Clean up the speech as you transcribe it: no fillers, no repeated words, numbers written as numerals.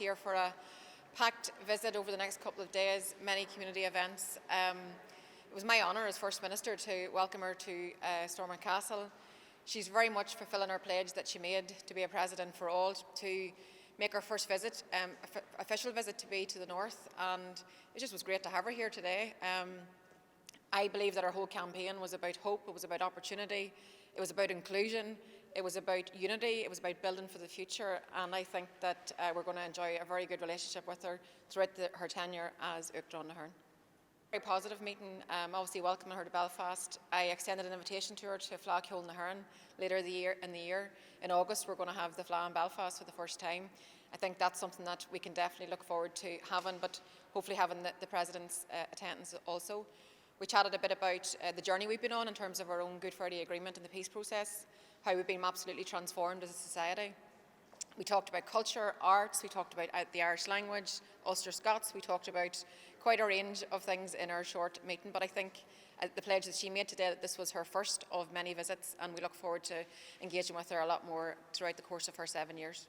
here for a packed visit over the next couple of days, many community events. It was my honour as First Minister to welcome her to Stormont Castle. She's very much fulfilling her pledge that she made to be a president for all, to make her first visit, official visit to be to the north, and it just was great to have her here today. I believe that our whole campaign was about hope, it was about opportunity, it was about inclusion, it was about unity, it was about building for the future, and I think that we're going to enjoy a very good relationship with her throughout her tenure as Uachtaráin na hÉireann. Very positive meeting, obviously welcoming her to Belfast. I extended an invitation to her to Fleadh Cheoil na hÉireann later in the year. In August we're going to have the Fleadh in Belfast for the first time. I think that's something that we can definitely look forward to having, but hopefully having the President's attendance also. We chatted a bit about the journey we've been on in terms of our own Good Friday Agreement and the peace process, how we've been absolutely transformed as a society. We talked about culture, arts, we talked about the Irish language, Ulster Scots, we talked about quite a range of things in our short meeting, but I think the pledge that she made today that this was her first of many visits, and we look forward to engaging with her a lot more throughout the course of her 7 years.